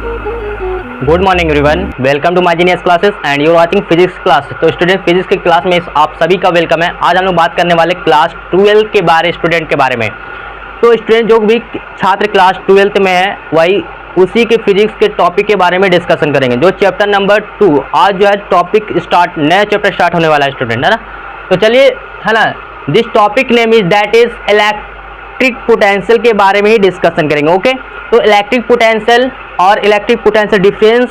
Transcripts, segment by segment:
Good morning everyone, welcome to my genius classes and you are watching physics class. तो student, physics की class में आप सभी का वेलकम है। आज हम लोग बात करने वाले क्लास 12 के बारे स्टूडेंट के बारे में। तो स्टूडेंट जो भी छात्र क्लास 12th में है वही उसी के फिजिक्स के टॉपिक के बारे में डिस्कशन करेंगे, जो चैप्टर नंबर 2 आज जो है टॉपिक स्टार्ट, नया चैप्टर स्टार्ट होने वाला है स्टूडेंट, है ना। तो चलिए, है ना, this topic name is that is electric potential के बारे में ही डिस्कशन करेंगे। ओके, तो इलेक्ट्रिक पोटेंशियल और इलेक्ट्रिक पोटेंशियल डिफरेंस,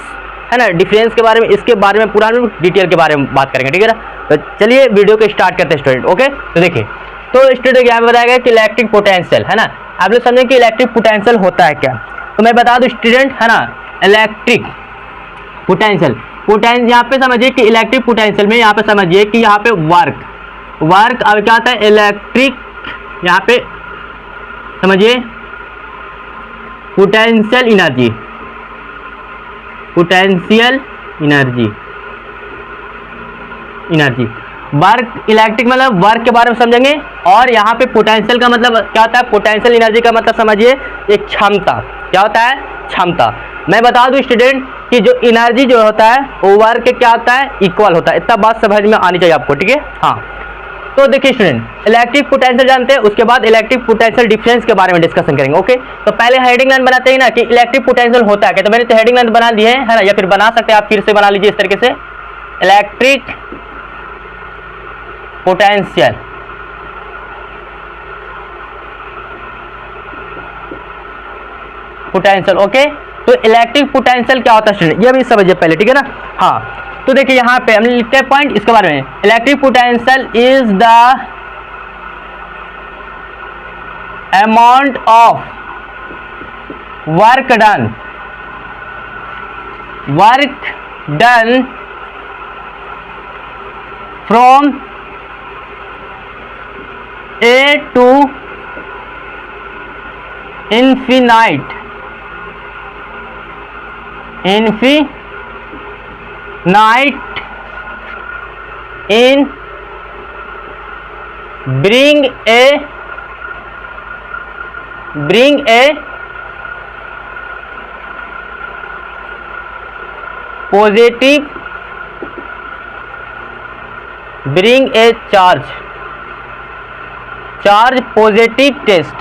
है ना, डिफरेंस के बारे में, इसके बारे में पूरा डिटेल के बारे में बात करेंगे, ठीक है ना। तो चलिए वीडियो को स्टार्ट करते हैं स्टूडेंट। ओके, तो देखिए, तो स्टूडेंट यहाँ बताया कि इलेक्ट्रिक पोटेंशियल, है ना, आप लोग समझें कि इलेक्ट्रिक पोटेंशियल होता है क्या। तो मैं बता दूं स्टूडेंट, है ना, इलेक्ट्रिक पोटेंशियल यहाँ पे समझिए कि इलेक्ट्रिक पोटेंशियल में यहाँ पे समझिए कि यहाँ पे वर्क अब क्या आता है, इलेक्ट्रिक, यहाँ पे समझिए पोटेंशियल एनर्जी वर्क, इलेक्ट्रिक मतलब वर्क के बारे में समझेंगे। और यहाँ पे पोटेंशियल का मतलब क्या होता है, पोटेंशियल एनर्जी का मतलब समझिए एक क्षमता, क्या होता है, क्षमता। मैं बता दूं स्टूडेंट कि जो एनर्जी जो होता है वो वर्क के क्या होता है, इक्वल होता है। इतना बात समझ में आनी चाहिए आपको, ठीक है। हाँ, तो देखिए स्टूडेंट, इलेक्ट्रिक पोटेंशियल जानते हैं, उसके बाद इलेक्ट्रिक पोटेंशियल डिफरेंस के बारे में डिस्कशन करेंगे। ओके, तो पहले हेडिंग लाइन बनाते हैं ना कि इलेक्ट्रिक पोटेंशियल होता है क्या। तो मैंने तो हेडिंग लाइन बना दी है ना, या फिर बना सकते हैं आप, फिर से बना लीजिए इस तरीके से, इलेक्ट्रिक पोटेंशियल ओके। तो इलेक्ट्रिक पोटेंशियल क्या होता है स्टूडेंट, ये भी समझिए पहले, ठीक है ना। हाँ, तो देखिए यहाँ पे हमने लिखते हैं पॉइंट इसके बारे में, electric potential is the amount of work done from A to infinite in bring a positive, bring a charge positive test.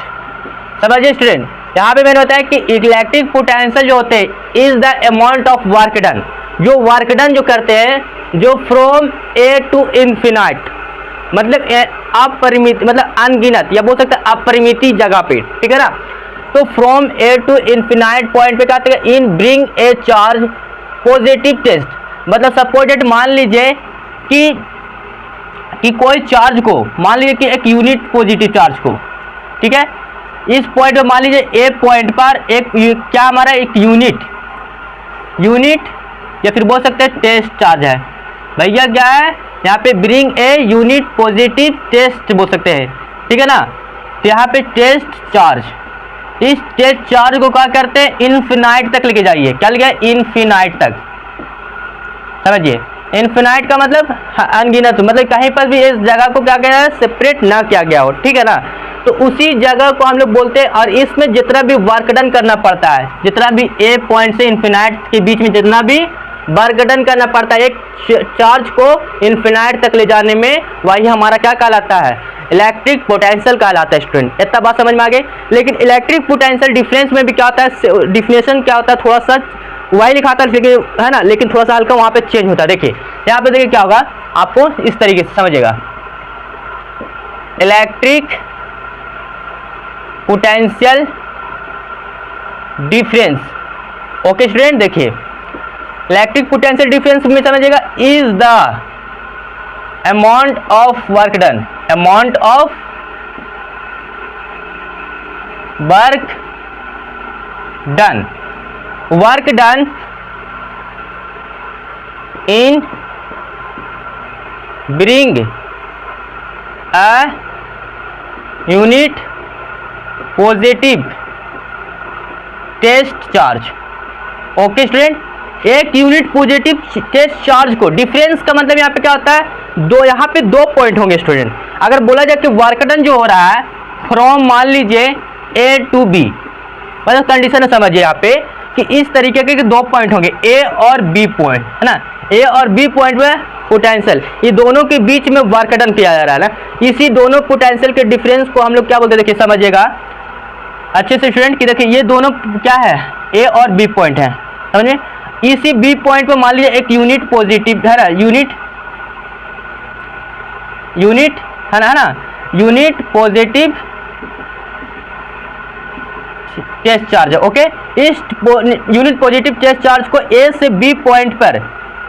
समझिए स्टूडेंट, यहाँ पे मैंने बताया कि इलेक्ट्रिक पोटेंशियल जो होते हैं is the amount of work done, जो वर्क डन जो करते हैं, जो फ्रॉम ए टू इन्फिनाइट, मतलब अपरिमित, मतलब अनगिनत, या बोल सकते हैं अपरिमित जगह पे, ठीक है ना। तो from A to infinite point पे कहते हैं in bring a charge positive test. मतलब सपोजेट मान लीजिए कि कोई चार्ज को, मान लीजिए कि एक यूनिट पॉजिटिव चार्ज को, ठीक है, इस पॉइंट पे मान लीजिए एक पॉइंट पर एक क्या हमारा एक यूनिट या फिर बोल सकते हैं टेस्ट चार्ज है। भैया क्या है यहाँ पे, bring a unit positive test बोल सकते हैं, ठीक है ना। तो यहाँ पे टेस्ट चार्ज, इस टेस्ट चार्ज को क्या करते हैं, इन्फिनाइट तक लेके जाइए। क्या लिखा है, इन्फिनाइट तक। समझिए, इन्फिनाइट का मतलब अनगिनत, मतलब कहीं पर भी इस जगह को क्या किया है, सेपरेट ना किया गया हो, ठीक है ना। तो उसी जगह को हम लोग बोलते हैं, और इसमें जितना भी वर्क डन करना पड़ता है, जितना भी ए पॉइंट से इन्फिनाइट के बीच में जितना भी वर्क डन करना पड़ता है एक चार्ज को इन्फिनाइट तक ले जाने में, वही हमारा क्या कहलाता है, इलेक्ट्रिक पोटेंशियल कहलाता है स्टूडेंट। इतना बात समझ में आ गई। लेकिन इलेक्ट्रिक पोटेंशियल डिफरेंस में भी क्या होता है, डिफिनेशन क्या होता है, थोड़ा सा वही लिखा था, है ना, लेकिन थोड़ा सा हल्का वहाँ पे चेंज होता है। देखिए यहाँ पे, देखिए क्या होगा, आपको इस तरीके से समझिएगा, electric potential difference. Okay student, देखिए इलेक्ट्रिक पोटेंशियल डिफरेंस में समझिएगा, is the amount of work done, work done in bring a unit positive test charge. Okay student, एक यूनिट पॉजिटिव टेस्ट चार्ज को, डिफरेंस का मतलब यहाँ पे क्या होता है, दो, यहाँ पे दो पॉइंट होंगे स्टूडेंट। अगर बोला जाए कि वर्क डन जो हो रहा है फ्रॉम, मान लीजिए ए टू बी, मतलब कंडीशन समझिए यहाँ पे कि इस तरीके के 2 पॉइंट होंगे ए और बी पॉइंट, है ना। ए और बी पॉइंट में पोटेंशियल, ये दोनों के बीच में वर्क डन किया जा रहा है ना। इसी दोनों पोटेंशियल के डिफरेंस को हम लोग क्या बोलते हैं, देखिए समझिएगा अच्छे से स्टूडेंट कि देखिए ये दोनों क्या है, ए और बी पॉइंट है, समझे। इसी बी पॉइंट पे मान लीजिए एक यूनिट पॉजिटिव है ना, यूनिट है ना, यूनिट पॉजिटिव टेस्ट चार्ज है, ओके। इस यूनिट पॉजिटिव टेस्ट चार्ज को ए से बी पॉइंट पर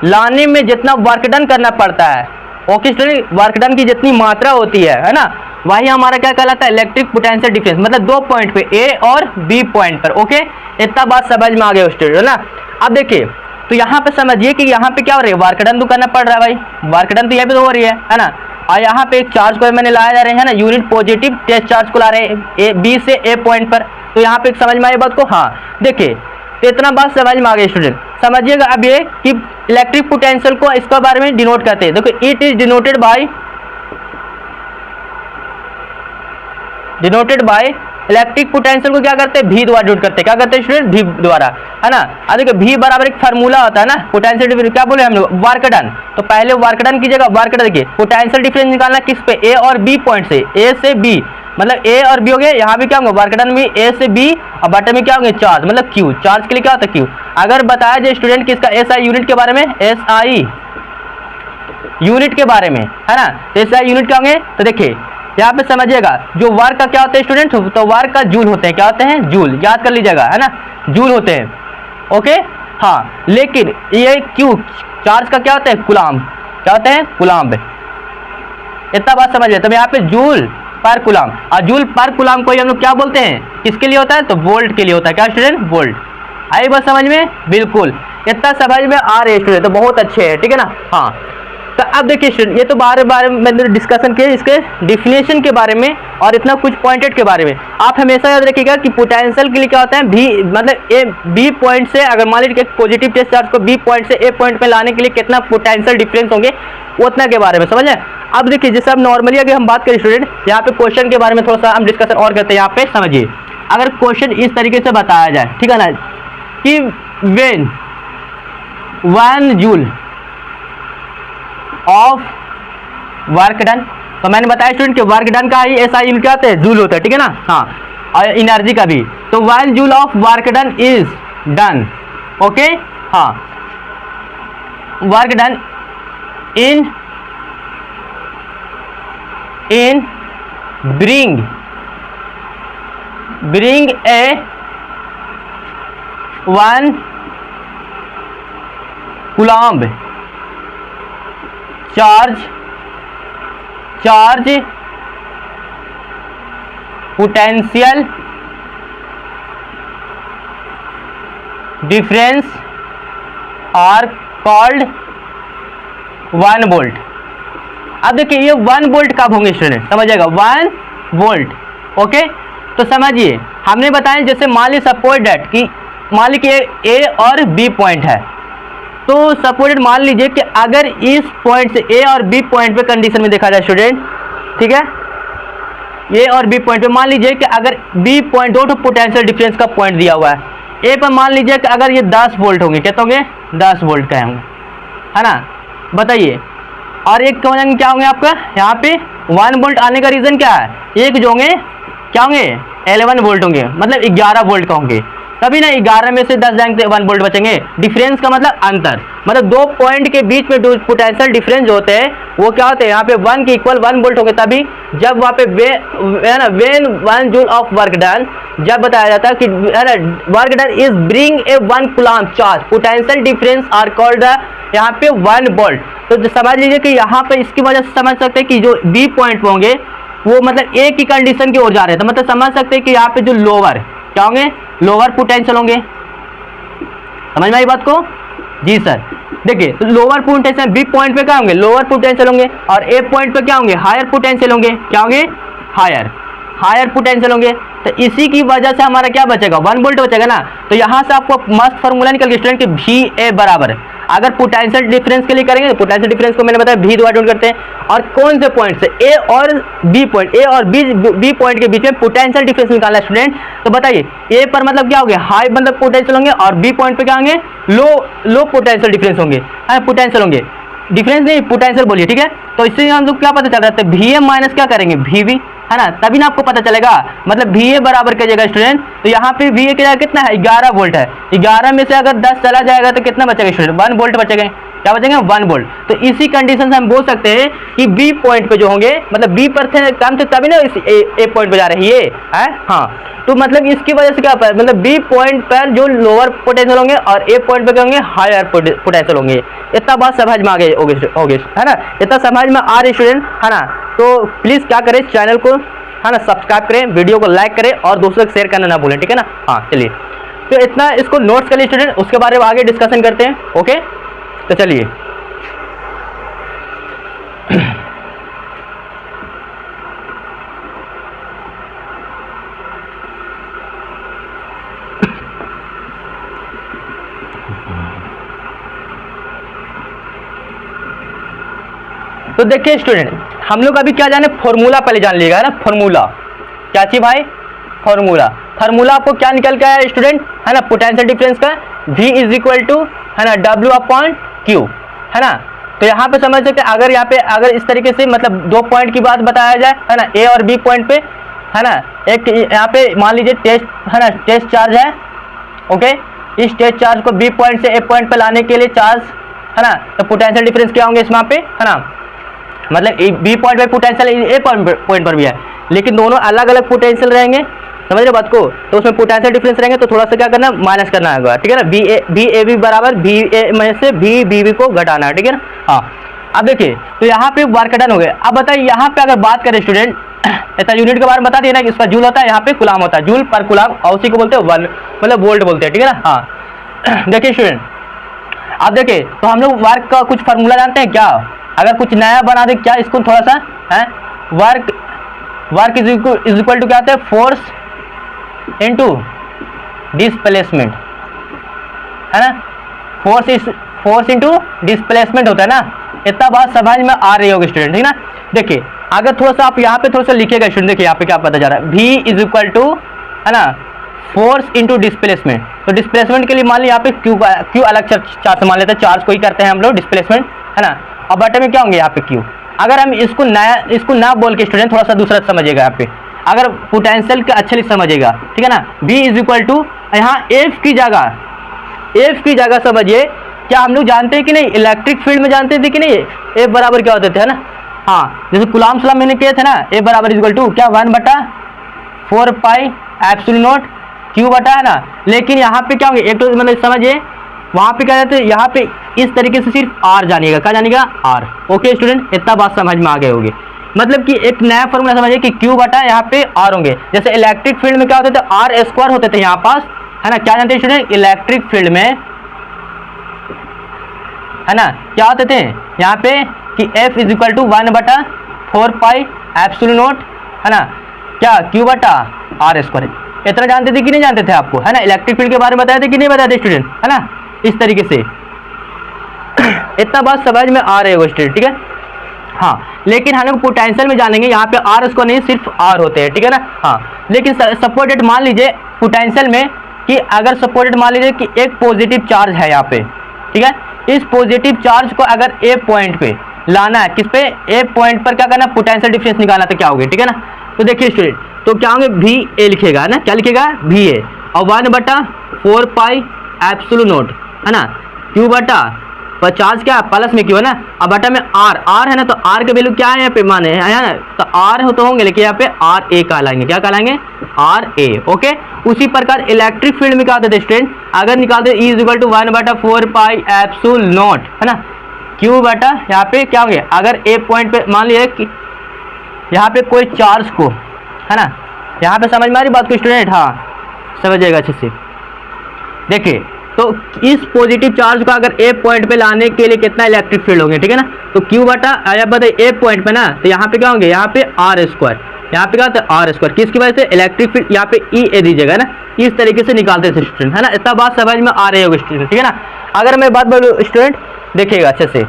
लाने में जितना वर्क डन करना पड़ता है, ओके स्टूडेंट, वर्क डन की जितनी मात्रा होती है ना, वही हमारा क्या कहलाता है, इलेक्ट्रिक पोटेंशियल डिफरेंस। मतलब 2 पॉइंट पे ए और बी पॉइंट पर, ओके। इतना बात समझ में आ गया स्टूडेंट, है ना। अब देखिए तो यहाँ पे समझिए कि यहाँ पे क्या हो रही है, वर्क डन तो करना पड़ रहा है भाई, वर्क डन तो यहाँ पे तो हो रही है ना। और यहाँ पे एक चार्ज को मैंने लाया जा रहे हैं ना, यूनिट पॉजिटिव टेस्ट चार्ज को ला रहे हैं बी से ए पॉइंट पर। तो यहाँ पे समझ में आई बात को, हाँ देखिए तो इतना बात समझ में आ गई स्टूडेंट। समझिएगा अब ये कि इलेक्ट्रिक पोटेंशियल को इसके बारे में डिनोट करते हैं। देखो it is denoted by electric potential को क्या करते हैं, भी द्वारा डिनोट करते हैं। क्या करते हैं स्टूडेंट, भी द्वारा, है ना। अब देखिए भी बराबर एक फार्मूला होता है ना, पोटेंशियल डिफरेंस क्या बोले हम लोग, वर्क डन। तो पहले वर्क डन की जगह वर्क डन, देखिए पोटेंशियल डिफरेंस निकालना किस पे, ए और बी पॉइंट से, ए से बी, मतलब ए और बी हो गए। यहाँ भी क्या होंगे, वर्क डन भी ए से बी, और बटन में क्या होंगे, चार्ज, मतलब क्यू। चार्ज के लिए क्या होता है, क्यू। अगर बताया जाए स्टूडेंट किसका, एस आई यूनिट के बारे में, एस आई यूनिट के बारे में, है ना, एस आई यूनिट क्या होंगे। तो देखिए यहाँ पे समझिएगा जो वर्क का क्या होता है स्टूडेंट, तो वर्क का जूल होते हैं, क्या होते हैं, जूल, याद कर लीजिएगा, है ना, जूल होते हैं, ओके। हाँ लेकिन ये क्यू, चार्ज का क्या होता है, कुलाम, क्या होते हैं, कुलाम। इतना बात समझिए। तो यहाँ पे जूल पर कुलाम, और जूल पर कुलाम को हम लोग क्या बोलते हैं, किसके लिए होता है, तो वोल्ट के लिए होता है। क्या स्टूडेंट, वोल्ट। आई बात समझ में, बिल्कुल इतना समझ में आ रही है स्टूडेंट, तो बहुत अच्छे है, ठीक है ना। हाँ तो अब देखिए स्टूडेंट, ये तो बारे मैंने डिस्कशन किया इसके डिफिनेशन के बारे में और इतना कुछ पॉइंटेड के बारे में। आप हमेशा याद रखिएगा कि पोटेंशियल के लिए क्या होता है, भी मतलब ए बी पॉइंट से, अगर मान लीजिए पॉजिटिव टेस्ट चार्ज को बी पॉइंट से ए पॉइंट पे लाने के लिए कितना पोटेंशियल डिफरेंस होंगे, उतना के बारे में समझे। अब देखिए जैसे अब नॉर्मली अगर हम बात करें स्टूडेंट, यहाँ पे क्वेश्चन के बारे में थोड़ा सा हम डिस्कशन और करते हैं। यहाँ पे समझिए, अगर क्वेश्चन इस तरीके से बताया जाए, ठीक है ना, कि when 1 joule of work done, तो मैंने बताया स्टूडेंट कि वर्क डन का ही ऐसा यूनिट क्या होता है, जूल होता है, ठीक है ना। हाँ और एनर्जी का भी, तो 1 joule of work done is done, okay. हाँ work done in bring a 1 coulomb charge potential difference are called 1 volt. अब देखिए ये 1 वोल्ट कब होंगे स्टूडेंट, समझिएगा 1 वोल्ट, ओके। तो समझिए हमने बताया जैसे मान लीजिए सपोज डेट कि मान लीजिए ए और बी पॉइंट है, तो सपोज मान लीजिए कि अगर इस पॉइंट से ए और बी पॉइंट पे कंडीशन में देखा जाए स्टूडेंट, ठीक है, ए और बी पॉइंट पे मान लीजिए कि अगर बी पॉइंट, दो पोटेंशियल डिफरेंस का पॉइंट दिया हुआ है, ए पर मान लीजिए कि अगर ये 10 वोल्ट होंगे, कितने होंगे, 10 वोल्ट का होंगे, है ना, बताइए। और एक क्या होंगे आपका, यहाँ पे 1 वोल्ट आने का रीज़न क्या है, एक जो होंगे क्या होंगे 11 वोल्ट होंगे, मतलब 11 वोल्ट का होंगे, तभी ना 11 में से 10 जाएंगे तो 1 वोल्ट बचेंगे। डिफरेंस का मतलब अंतर, मतलब 2 पॉइंट के बीच में जो पोटेंशियल डिफरेंस जो होते हैं वो क्या होते हैं, यहाँ पे 1 के इक्वल 1 वोल्ट होंगे, तभी जब वहाँ पे when 1 joule of work done, जब बताया जाता है कि work done is bring a 1 coulomb charge, potential difference are called यहाँ पे 1 वोल्ट। तो समझ लीजिए कि यहाँ पे इसकी वजह से समझ सकते हैं कि जो बी पॉइंट होंगे वो मतलब एक ही कंडीशन की ओर जा रहे हैं, तो मतलब समझ सकते हैं कि यहाँ पे जो लोअर क्या होंगे, लोअर पोटेंशियल होंगे। समझ में आई बात को, जी सर। देखिए तो लोअर पोटेंशियल बी पॉइंट पे क्या होंगे, लोअर पोटेंशियल होंगे, और ए पॉइंट पे क्या होंगे, हायर पोटेंशियल होंगे, क्या होंगे, हायर पोटेंशियल होंगे। तो इसी की वजह से हमारा क्या बचेगा, 1 वोल्ट बचेगा ना। तो यहाँ से आपको मस्त फॉर्मूला निकल गया स्टूडेंट कि वी ए बराबर, अगर पोटेंशियल डिफरेंस के लिए करेंगे तो पोटेंशियल डिफरेंस को मैंने बताया V द्वारा डिनोट करते हैं। और कौन से पॉइंट से, ए और बी पॉइंट, ए और बी पॉइंट के बीच में पोटेंशियल डिफरेंस निकालना है स्टूडेंट। तो बताइए ए पर मतलब क्या हो गया, हाई मतलब पोटेंशियल होंगे, और बी पॉइंट पे क्या होंगे, लो पोटेंशियल डिफरेंस होंगे, पोटेंशियल होंगे, डिफरेंस नहीं पोटेंशियल बोलिए, ठीक है। तो इससे हम लोग क्या पता चल रहा है, वी ए माइनस क्या करेंगे, वी बी, है ना, तभी ना आपको पता चलेगा। मतलब वी ए बराबर कीजिएगा स्टूडेंट, तो यहाँ पे वी ए की जगह कितना है, 11 वोल्ट है। 11 में से अगर 10 चला जाएगा तो कितना बचेगा स्टूडेंट, 1 वोल्ट बचेगा। क्या बचेंगे, 1 वोल्ट। तो इसी कंडीशन से हम बोल सकते हैं कि बी पॉइंट पे जो होंगे, मतलब बी पर थे कम थे तभी ना इस ए पॉइंट पे जा रहे हैं ये है, हाँ। तो मतलब इसकी वजह से क्या पर, मतलब बी पॉइंट पर जो लोअर पोटेंशियल होंगे और ए पॉइंट पे क्या होंगे, हायर पोटेंशियल होंगे। इतना बात समझ में आ गई होगी, है ना, इतना समझ में आ रही स्टूडेंट, है ना। तो प्लीज़ क्या करें, चैनल को, है ना, सब्सक्राइब करें, वीडियो को लाइक करें और दोस्तों को शेयर करना ना भूलें, ठीक है ना। हाँ चलिए, तो इतना इसको नोट्स कर लिए स्टूडेंट, उसके बारे में आगे डिस्कशन करते हैं। ओके, तो चलिए तो देखिए स्टूडेंट, हम लोग अभी क्या जाने, फॉर्मूला पहले जान लीजिएगा, है ना। फॉर्मूला क्या चीज भाई, फार्मूला आपको क्या निकल के आया स्टूडेंट, है ना, पोटेंशियल डिफरेंस का V इज इक्वल टू, है ना, W अपॉन Q, है ना। तो यहाँ पे समझ सकते हैं, अगर यहाँ पे अगर इस तरीके से मतलब 2 पॉइंट की बात बताया जाए, है ना, A और B पॉइंट पे, है ना, एक यहाँ पे मान लीजिए टेस्ट, है ना, टेस्ट चार्ज है। ओके, इस टेस्ट चार्ज को B पॉइंट से A पॉइंट पे लाने के लिए चार्ज, है ना, तो पोटेंशियल डिफरेंस क्या होंगे इसमें पे, है ना, मतलब बी पॉइंट पे पोटेंशियल ए पॉइंट पर भी है, लेकिन दोनों अलग अलग पोटेंशियल रहेंगे, समझ रहे बात को। तो उसमें पोटेंशियल डिफरेंस रहेंगे, तो थोड़ा सा क्या करना, माइनस करना होगा, ठीक है ना। बी ए बी बराबर बी ए में से बी बी को घटाना है, ठीक है ना। हाँ, अब देखिए, तो यहाँ पे वर्क डन हो गए। अब बताइए यहाँ पे अगर बात करें स्टूडेंट, ऐसा यूनिट के बारे में बता दिया ना कि इसका जूल होता है, यहाँ पे कुलाम होता है, जूल पर कुलाम, और उसी को बोलते हैं वन, मतलब वोल्ट बोलते हैं, ठीक है ना। हाँ देखिए स्टूडेंट, अब देखिए, तो हम लोग वर्क का कुछ फार्मूला जानते हैं क्या, अगर कुछ नया बना दे क्या, इसको थोड़ा सा है, वर्क इज इक्वल टू क्या होता है, फोर्स इनटू डिस्प्लेसमेंट, है ना, फोर्स इनटू डिस्प्लेसमेंट होता है ना। इतना बात समझ में आ रही होगी स्टूडेंट, ठीक है ना। देखिए अगर थोड़ा सा आप यहाँ पे थोड़ा सा लिखिएगा स्टूडेंट, देखिए यहाँ पे क्या पता जा रहा है, V इज इक्वल टू, है ना, फोर्स इनटू डिस्प्लेसमेंट। तो डिस्प्लेसमेंट के लिए मान लीजिए यहाँ पे क्यू अलग चार्ज मान लेते हैं, चार्ज को ही करते हैं हम लोग डिस्प्लेसमेंट, है ना। और बटे में क्या होंगे यहाँ पे क्यू। अगर हम इसको ना बोल के स्टूडेंट थोड़ा सा दूसरा समझिएगा, यहाँ पे अगर पोटेंशियल का अच्छे से समझिएगा, ठीक है ना। V इज इक्वल टू, यहाँ F की जगह समझिए, क्या हम लोग जानते हैं कि नहीं, इलेक्ट्रिक फील्ड में जानते थे कि नहीं, A बराबर क्या होते थे, है ना। हाँ, जैसे कुलाम सलाम मैंने किए थे ना, A बराबर इक्वल टू क्या, 1/4 पाई एप्सिलॉन नॉट Q बटा, है ना। लेकिन यहाँ पे क्या होंगे, एक तो मतलब समझिए, वहाँ पे क्या जाते हैं, यहाँ पे इस तरीके से सिर्फ R जानिएगा, क्या जानिएगा, R। ओके स्टूडेंट, इतना बात समझ में आ गए होगी। मतलब कि एक नया फॉर्मूला समझिए कि Q बटा यहाँ पे R होंगे। जैसे इलेक्ट्रिक फील्ड में क्या होते थे, R स्क्वायर होते थे यहाँ पास, है ना। क्या जानते हैं स्टूडेंट, इलेक्ट्रिक फील्ड में, है ना, क्या होते थे यहाँ पे कि F is equal to 1/4 pi epsilon naught, है ना, क्या Q बटा R स्क्वायर। इतना जानते थे कि नहीं जानते थे आपको, है ना। इलेक्ट्रिक फील्ड के बारे में बताए थे कि नहीं बताए थे स्टूडेंट, है ना, इस तरीके से। इतना बात समझ में आ रहे हो स्टूडेंट, ठीक है। हाँ, लेकिन हम लोग पोटेंशियल में जानेंगे, यहाँ पे R स्क्वायर नहीं सिर्फ R होते हैं, ठीक है ना। हाँ, लेकिन सपोर्टेड मान लीजिए पोटेंशियल में कि अगर सपोर्टेड मान लीजिए कि एक पॉजिटिव चार्ज है यहाँ पे, ठीक है। इस पॉजिटिव चार्ज को अगर A पॉइंट पे लाना है, किस पे, A पॉइंट पर क्या करना, पोटेंशियल डिफरेंस निकालना, तो क्या होगी, ठीक है ना। तो देखिए स्टूडेंट, तो क्या होंगे, VA लिखेगा ना, क्या लिखेगा, VA, और 1/4 पाई एप्सिलॉन नॉट, है ना, Q बटा, पर चार्ज क्या है, प्लस में Q है ना, अब बटा में R है ना। तो R के वैल्यू क्या है यहाँ पे, माने है ना, तो R हो तो होंगे, लेकिन यहाँ पे RA कहलाएंगे, क्या कहलाएंगे, RA। ओके, उसी प्रकार इलेक्ट्रिक फील्ड में क्या होते थे स्टूडेंट, अगर निकालते E is equal to 1/4 pi epsilon naught, है ना, Q बटा यहाँ पे क्या होंगे, अगर A पॉइंट पे मान लिया कि यहाँ पे कोई चार्ज को, है ना, यहाँ पे समझ में आ रही बात को स्टूडेंट, हाँ समझिएगा अच्छे से। देखिए, तो इस पॉजिटिव चार्ज को अगर A पॉइंट पे लाने के लिए कितना इलेक्ट्रिक फील्ड होंगे, ठीक है ना। तो Q बटा, या बताइए A पॉइंट पे ना, तो यहाँ पे क्या होंगे, यहाँ पे R स्क्वायर, यहाँ पे क्या होता है आर स्क्वायर, किसकी वजह से, इलेक्ट्रिक फील्ड, यहाँ पे ई ए दीजिएगा ना, इस तरीके से निकालते थे स्टूडेंट, है ना। इतना बात समझ में आ रही होगी स्टूडेंट, ठीक है ना। अगर मैं बात बोलूँ स्टूडेंट देखिएगा अच्छे से,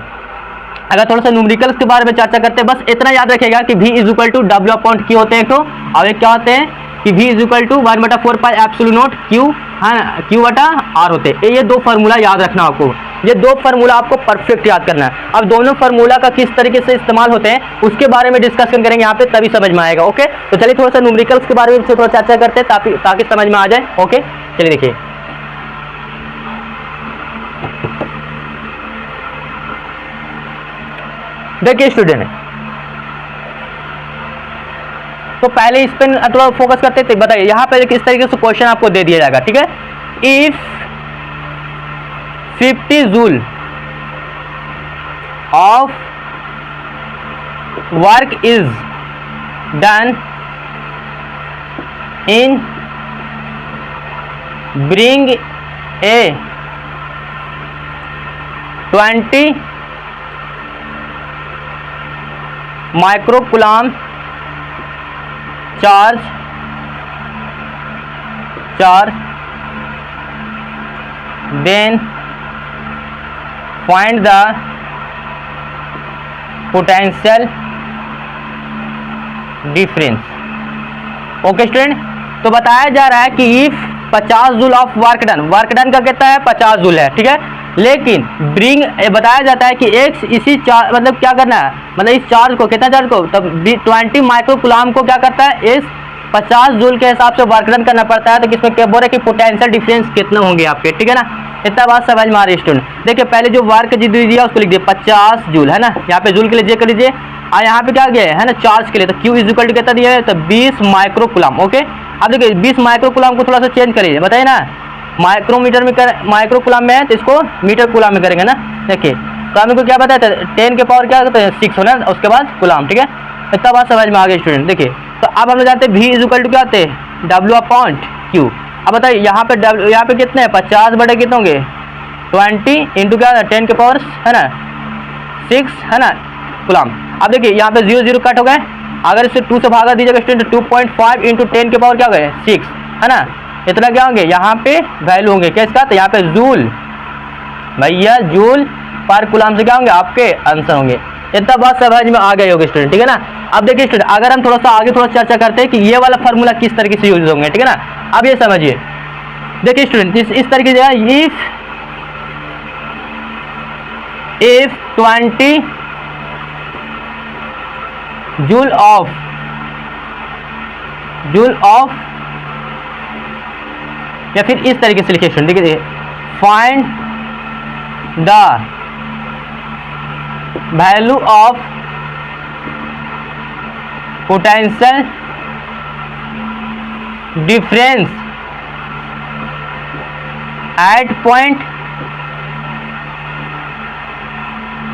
अगर थोड़ा सा न्यूमेरिकल्स के बारे में चर्चा करते हैं, बस इतना याद रखिएगा कि v is equal to W upon Q होते हैं तो, और एक क्या होते हैं कि v is equal to 1/4 pi epsilon naught Q, है ना, क्यू बटा आर होते हैं। ये दो फार्मूला याद रखना आपको, ये दो फार्मूला आपको परफेक्ट याद करना है। अब दोनों फार्मूला का किस तरीके से इस्तेमाल होते हैं उसके बारे में डिस्कशन करेंगे यहाँ पे, तभी समझ में आएगा। ओके, तो चलिए थोड़ा सा न्यूमेरिकल्स के बारे में थोड़ा चर्चा करते हैं ताकि समझ में आ जाए। ओके, चलिए देखिए, देखिए स्टूडेंट, तो पहले इस पे थोड़ा फोकस करते थे। बताइए यहाँ पे किस तरीके से क्वेश्चन आपको दे दिया जाएगा, ठीक है। If 50 joule of work is done in bring A 20 microcoulomb charge then find the potential difference। Okay student, तो बताया जा रहा है कि if 50 joule of work done का कितना है 50 जूल है, ठीक है। लेकिन ब्रिंग बताया जाता है कि एक इसी चार्ज मतलब क्या करना है, मतलब इस चार्ज को कितना चार्ज को, तब 20 माइक्रोकूलम को क्या करता है, इस 50 जूल के हिसाब से वर्क डन करना पड़ता है। तो किसमें क्या बोल रहे हैं कि पोटेंशियल डिफरेंस कितना होंगे आपके, ठीक है ना। इतना बात समझ में आ रही है स्टूडेंट। देखिए पहले जो वर्क जी दिया उसको लिख दिए 50 जूल, है ना, यहाँ पे जूल के लिए जे कर लीजिए, और यहाँ पे क्या गया है ना चार्ज के लिए, तो Q इज इक्वल टू कितना दिया है, तो 20 माइक्रोकूलम। ओके, अब देखिए 20 माइक्रोकूलम को थोड़ा सा चेंज करिए, बताइए ना, माइक्रोमीटर में माइक्रोकूलम में है तो इसको मीटर कूलम में करेंगे ना। देखिए तो हमको क्या बताया था, 10 के पावर क्या होता है 6 होना, उसके बाद कूलम, ठीक है। इतना बात समझ में आ गई स्टूडेंट। देखिए तो अब हम लोग जानते हैं v इज इक्वल टू क्या होते हैं, डब्ल्यू अपॉन क्यू। अब बताइए यहाँ पे यहाँ पे कितने हैं 50 बटे कितने होंगे 20 इंटू क्या 10 के पावर, है ना 6, है ना कूलम। अब देखिए यहाँ पे 0 0 कट हो गए, अगर इसे 2 से भागा दीजिएगा स्टूडेंट 2.5 इंटू 10 के पावर क्या हो गए 6, है ना। इतना क्या होंगे यहाँ पे वैल्यू होंगे किसका, तो यहाँ पे जूल, भैया जूल पर कूलम से क्या होंगे आपके आंसर होंगे। इतना बात समझ में आ गए होगे स्टूडेंट, ठीक है ना। अब देखिए स्टूडेंट, अगर हम थोड़ा सा आगे थोड़ा चर्चा करते हैं कि ये वाला फार्मूला किस तरीके से यूज होंगे, ठीक है ना। अब ये समझिए, देखिए स्टूडेंट इस तरीके से इफ 20 जूल ऑफ या फिर इस तरीके से लिखिए स्टूडेंट, देखिए find the value of potential difference at point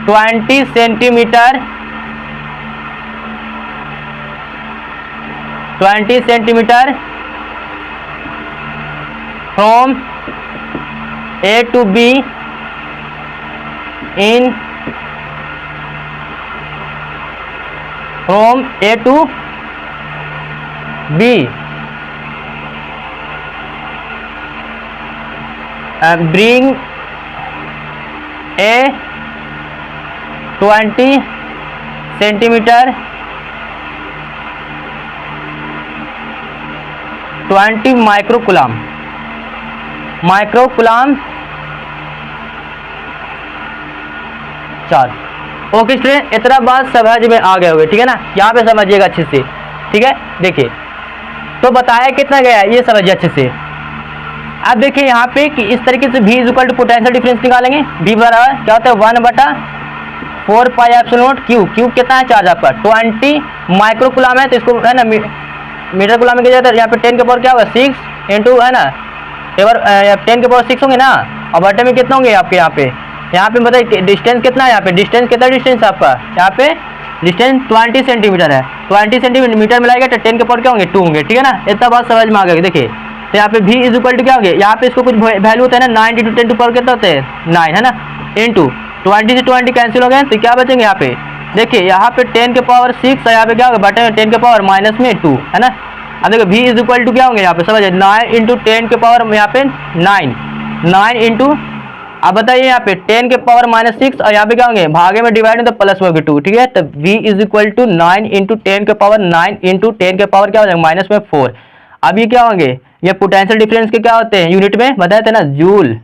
20 centimetre from A to B in from A to B bring a 20 centimeter 20 microcoulomb charge. Okay student, इतना बात समझ में आ गए होंगे, ठीक है ना। यहाँ पे समझिएगा अच्छे से, ठीक है। देखिए तो बताया कितना गया ये समझिए अच्छे से। अब देखिए यहाँ पे कि इस तरीके से v is equal to potential difference निकालेंगे। v बराबर क्या होता है 1/4 pi epsilon naught Q. Q कितना है चार्ज आपका 20 माइक्रोकूलम है, तो इसको है ना मीटर कूलम में किया जाता है। यहाँ पे 10 के पावर क्या होगा 6 इंटू है ना 10 के पावर 6 होंगे ना, और बटे में कितना होंगे आपके यहाँ पे बताइए डिस्टेंस कितना है, यहाँ पे डिस्टेंस कितना डिस्टेंस आपका, यहाँ पे डिस्टेंस 20 सेंटीमीटर है। 20 सेंटीमीटर मिलाएगा तो 10 के पावर क्या होंगे 2 होंगे, ठीक है ना। इतना बात समझ में आ गया। देखिए तो यहाँ पे v इज इक्वल टू क्या होंगे, यहाँ पे इसको कुछ वैल्यू होता है ना 9 इंटू 10 टू पावर कितना होता है 9, है ना, इंटू 20 से 20 कैंसिल हो गए तो क्या बचेंगे यहाँ पे देखिए यहाँ पे 10 के पावर 6 और यहाँ पे क्या होगा बटे में 10 के पावर माइनस में 2 है ना। अब देखो v इज इक्वल टू क्या होंगे यहाँ पे समझिए 9 इंटू 10 के पावर यहाँ पे 9 इंटू, अब बताइए यहाँ पे 10 के पावर माइनस 6 और यहाँ पे क्या होंगे भागे में डिवाइड तो प्लस में 2, ठीक है। तो v is equal to 9 into 10 के पावर 9 इंटू 10 के पावर क्या हो जाएगा माइनस में 4। अब ये क्या होंगे, ये पोटेंशियल डिफरेंस के क्या होते हैं यूनिट में बताए थे ना, जूल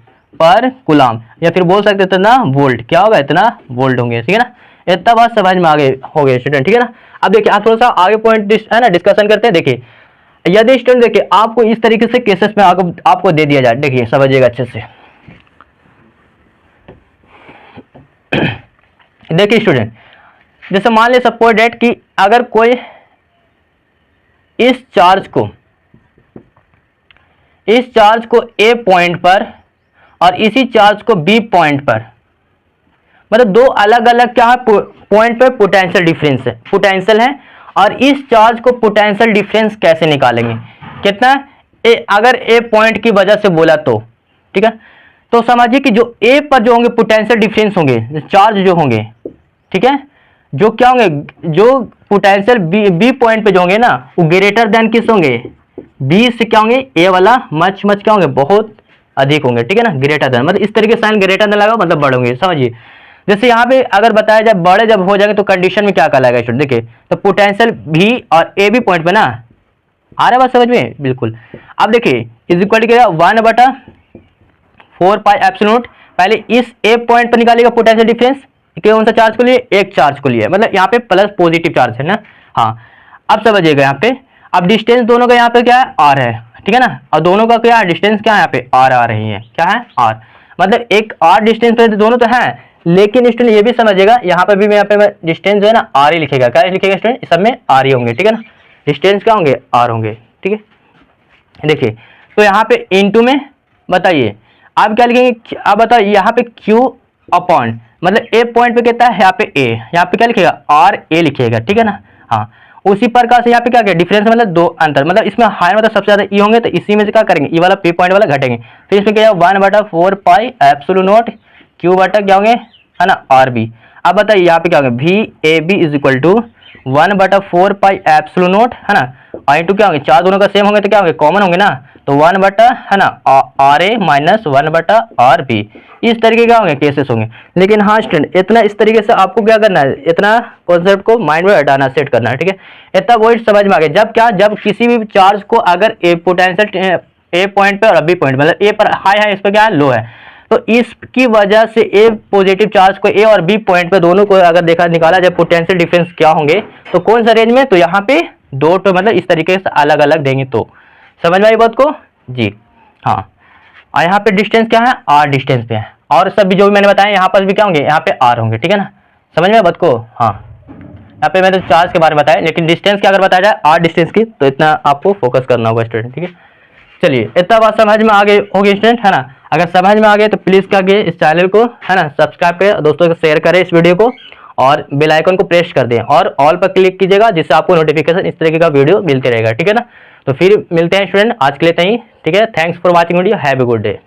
पर कूलम, या फिर बोल सकते थे ना वोल्ट, क्या होगा इतना वोल्ट होंगे, ठीक है ना। इतना बात समझ में आगे हो गए स्टूडेंट, ठीक है ना। अब देखिए आप थोड़ा सा आगे पॉइंट है ना डिस्कशन करते हैं। देखिए यदि स्टूडेंट देखिए आपको इस तरीके से केसेस में आपको दे दिया जाए, देखिए समझिएगा अच्छे से। देखिए स्टूडेंट जैसे मान ले सपोज डेट कि अगर कोई इस चार्ज को ए पॉइंट पर और इसी चार्ज को बी पॉइंट पर, मतलब दो अलग अलग क्या है पॉइंट पर पोटेंशियल डिफरेंस है, पोटेंशियल है, और इस चार्ज को पोटेंशियल डिफरेंस कैसे निकालेंगे, कितना अगर ए पॉइंट की वजह से बोला तो, ठीक है। तो समझिए कि जो ए पर जो होंगे पोटेंशियल डिफरेंस होंगे, चार्ज जो होंगे, ठीक है, जो क्या होंगे, जो पोटेंशियल बी पॉइंट पे जो होंगे ना वो ग्रेटर देन किस होंगे, बी से क्या होंगे ए वाला मच क्या होंगे बहुत अधिक होंगे, ठीक है ना, ग्रेटर देन, मतलब इस तरीके से साइन ग्रेटर देन लगा मतलब बड़े होंगे, समझिए। जैसे यहाँ पे अगर बताया जाए बड़े जब हो जाएंगे तो कंडीशन में क्या कहलाएगा स्टूडेंट, देखिए तो पोटेंशियल भी और ए बी पॉइंट पे ना आ रहा है बात समझ में, बिल्कुल। अब देखिए इज इक्वल टू क्या 1/4 पाई एप्सिलॉन नॉट, पहले इस ए पॉइंट पर निकालेगा पोटेंशियल डिफरेंस, कौन सा चार्ज को लिए, एक चार्ज को लिए, मतलब यहाँ पे प्लस पॉजिटिव चार्ज है ना, हाँ। अब समझिएगा यहाँ पे, अब डिस्टेंस दोनों का यहाँ पे क्या है आर है, ठीक है ना, और दोनों का क्या है डिस्टेंस क्या है यहाँ पे आर आ रही है, क्या है आर, मतलब एक आर डिस्टेंस पे दोनों तो है, लेकिन स्टूडेंट ये भी समझिएगा यहाँ पे भी यहाँ पे डिस्टेंस जो है ना आर ही लिखेगा, क्या लिखेगा स्टूडेंट, सब में आर ही होंगे, ठीक है ना, डिस्टेंस क्या होंगे आर होंगे, ठीक है। देखिए तो यहाँ पे इनटू में बताइए आप क्या लिखेंगे, आप बताओ यहाँ पे क्यू अपॉन, मतलब ए पॉइंट पे कितना है यहाँ पे ए, यहाँ पे क्या लिखेगा आर ए लिखेगा, ठीक है ना, हाँ। उसी प्रकार से यहाँ पे क्या क्या डिफरेंस मतलब दो अंतर, मतलब इसमें हाई मतलब सबसे ज्यादा ई होंगे तो इसी में से क्या करेंगे ई वाला पी पॉइंट वाला घटेंगे, तो इसमें क्या 1/4 पाई एप्सिलॉन नॉट क्यू बटा क्या होंगे है ना आर बी। अब बताइए यहाँ पे क्या होंगे V A B is equal to 1/4 pi epsilon naught है ना, और इंटू क्या होंगे चार दोनों का सेम होंगे तो क्या होंगे कॉमन होंगे ना, तो 1 बटा है ना आर ए माइनस 1 बटा आर बी, इस तरीके का होंगे केसेस होंगे। लेकिन हाँ स्टूडेंट इतना इस तरीके से आपको क्या करना है, इतना कॉन्सेप्ट को माइंड में हटाना सेट करना है, ठीक है। इतना पॉइंट समझ में आ गया, जब क्या जब किसी भी चार्ज को अगर ए पोटेंशियल ए पॉइंट पे और बी पॉइंट मतलब ए पर हाई है इस पर क्या है लो है, तो इसकी वजह से ए पॉजिटिव चार्ज को ए और बी पॉइंट पे दोनों को अगर देखा निकाला जाए पोटेंशियल डिफरेंस क्या होंगे, तो कौन सा रेंज में, तो यहाँ पे दो तो मतलब इस तरीके से अलग अलग देंगे, तो समझ में आई बात को जी हाँ। और यहाँ पे डिस्टेंस क्या है आर डिस्टेंस पे है, और सब भी जो भी मैंने बताया यहाँ पर भी क्या होंगे यहाँ पे आर होंगे, ठीक है ना, समझ में बात को हाँ। यहाँ पे मैंने चार्ज के बारे में बताया, लेकिन डिस्टेंस की अगर बताया जाए आर डिस्टेंस की तो इतना आपको फोकस करना होगा स्टूडेंट, ठीक है। चलिए इतना बात समझ में आ गए होगी स्टूडेंट, है ना। अगर समझ में आ गए तो प्लीज क्या करिए इस चैनल को है ना सब्सक्राइब करें, दोस्तों को शेयर करें इस वीडियो को, और बेल आइकन को प्रेस कर दें और ऑल पर क्लिक कीजिएगा, जिससे आपको नोटिफिकेशन इस तरीके का वीडियो मिलते रहेगा, ठीक है ना। तो फिर मिलते हैं स्टूडेंट, आज के लिए इतना ही, ठीक है। Thanks for watching video, have a good day.